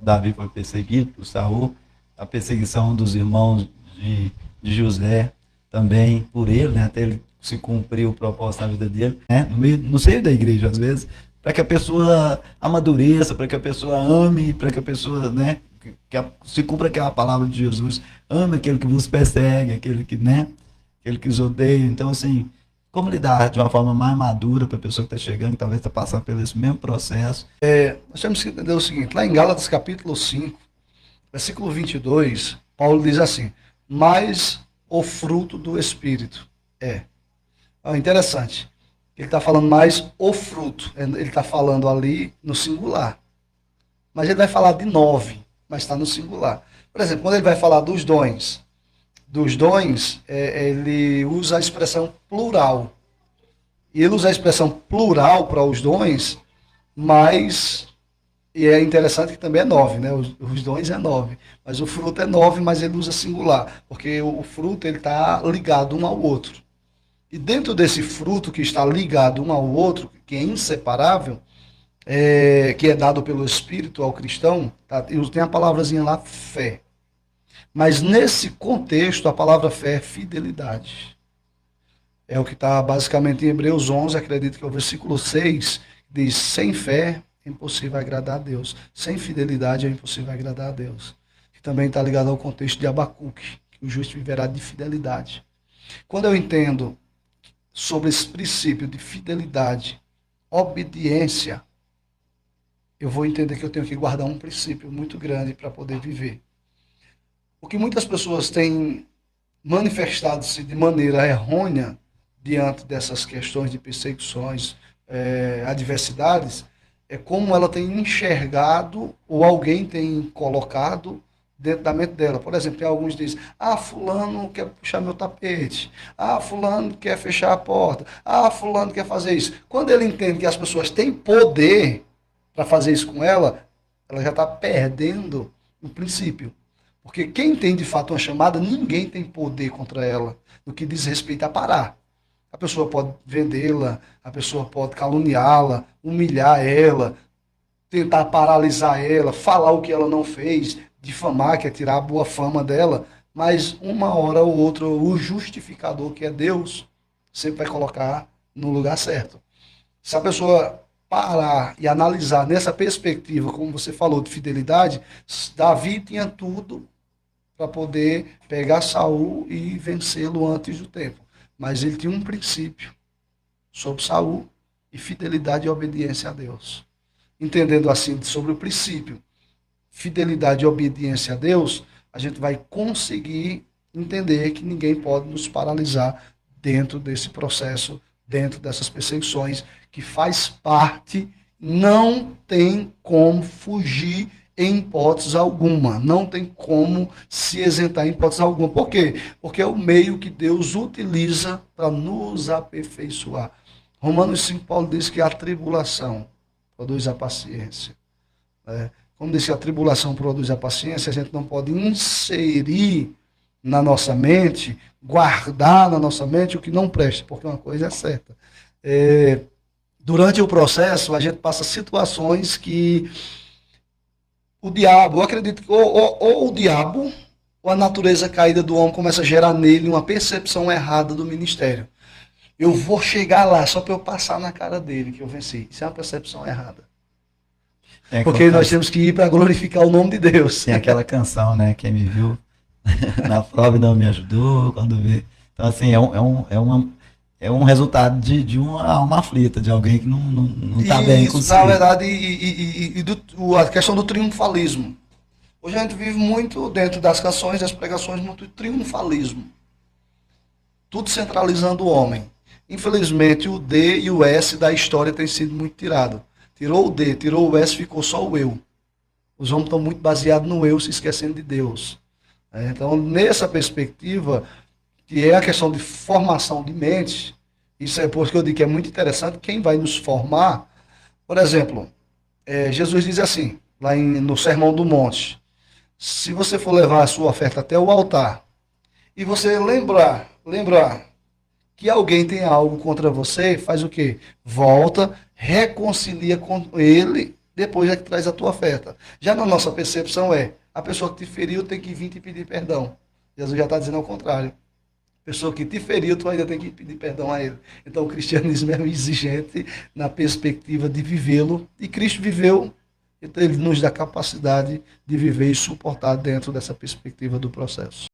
Davi foi perseguido por Saul, a perseguição dos irmãos de José também por ele, né, até ele se cumprir o propósito na vida dele, né, no seio da igreja, às vezes, para que a pessoa amadureça, para que a pessoa ame, para que a pessoa, né, se cumpra aquela palavra de Jesus, ame aquele que vos persegue, aquele que os odeia. Então, assim, como lidar de uma forma mais madura para a pessoa que está chegando, que talvez está passando pelo esse mesmo processo. Nós temos que entender o seguinte, lá em Gálatas capítulo 5, versículo 22, Paulo diz assim, mas o fruto do Espírito é. Interessante, ele está falando mais o fruto, ele está falando ali no singular, mas ele vai falar de 9, mas está no singular. Por exemplo, quando ele vai falar dos dons, ele usa a expressão plural. E ele usa a expressão plural para os dons, mas, e é interessante que também é 9, né? Os dons é 9, mas o fruto é 9, mas ele usa singular, porque o fruto ele está ligado um ao outro. E dentro desse fruto que está ligado um ao outro, que é inseparável, que é dado pelo Espírito ao cristão, tá? Tem a palavrazinha lá, fé. Mas nesse contexto, a palavra fé é fidelidade. É o que está basicamente em Hebreus 11, acredito que é o versículo 6, diz, sem fé é impossível agradar a Deus. Sem fidelidade é impossível agradar a Deus. Que também está ligado ao contexto de Abacuque, que o justo viverá de fidelidade. Quando eu entendo sobre esse princípio de fidelidade, obediência, eu vou entender que eu tenho que guardar um princípio muito grande para poder viver. O que muitas pessoas têm manifestado-se de maneira errônea diante dessas questões de perseguições, adversidades, é como ela tem enxergado ou alguém tem colocado dentro da mente dela. Por exemplo, tem alguns que dizem, fulano quer puxar meu tapete, fulano quer fechar a porta, fulano quer fazer isso. Quando ele entende que as pessoas têm poder para fazer isso com ela, ela já está perdendo o princípio. Porque quem tem de fato uma chamada, ninguém tem poder contra ela, no que diz respeito a parar. A pessoa pode vendê-la, a pessoa pode caluniá-la, humilhar ela, tentar paralisar ela, falar o que ela não fez, difamar, que é tirar a boa fama dela, mas uma hora ou outra o justificador, que é Deus, sempre vai colocar no lugar certo. Se a pessoa parar e analisar nessa perspectiva, como você falou, de fidelidade, Davi tinha tudo para poder pegar Saul e vencê-lo antes do tempo. Mas ele tinha um princípio sobre Saul e fidelidade e obediência a Deus. Entendendo assim sobre o princípio, fidelidade e obediência a Deus, a gente vai conseguir entender que ninguém pode nos paralisar dentro desse processo, dentro dessas perseguições, que faz parte, não tem como fugir em hipótese alguma. Não tem como se isentar em hipótese alguma. Por quê? Porque é o meio que Deus utiliza para nos aperfeiçoar. Romanos 5, Paulo diz que a tribulação produz a paciência. Como disse, a tribulação produz a paciência, a gente não pode inserir na nossa mente, guardar na nossa mente o que não presta, porque uma coisa é certa. Durante o processo, a gente passa situações que o diabo, eu acredito que ou o diabo ou a natureza caída do homem começa a gerar nele uma percepção errada do ministério. Eu vou chegar lá só para eu passar na cara dele que eu venci. Isso é uma percepção errada. Porque nós temos que ir para glorificar o nome de Deus. Tem aquela canção, né? Quem me viu na prova não me ajudou, quando vê. Então, assim, é um resultado de uma alma aflita, de alguém que não está bem consigo. Na verdade, a questão do triunfalismo. Hoje a gente vive muito dentro das canções, das pregações, muito triunfalismo. Tudo centralizando o homem. Infelizmente, o D e o S da história tem sido muito tirado. Tirou o D, tirou o S, ficou só o eu. Os homens estão muito baseados no eu, se esquecendo de Deus. Então, nessa perspectiva, que é a questão de formação de mente, isso é por isso que eu digo que é muito interessante, quem vai nos formar, por exemplo, Jesus diz assim, lá no Sermão do Monte, se você for levar a sua oferta até o altar, e você lembrar que alguém tem algo contra você, faz o quê? Volta, reconcilia com ele depois é que traz a tua oferta. Já na nossa percepção a pessoa que te feriu tem que vir te pedir perdão. Jesus já está dizendo ao contrário. A pessoa que te feriu, tu ainda tem que pedir perdão a ele. Então o cristianismo é exigente na perspectiva de vivê-lo, e Cristo viveu, então ele nos dá capacidade de viver e suportar dentro dessa perspectiva do processo.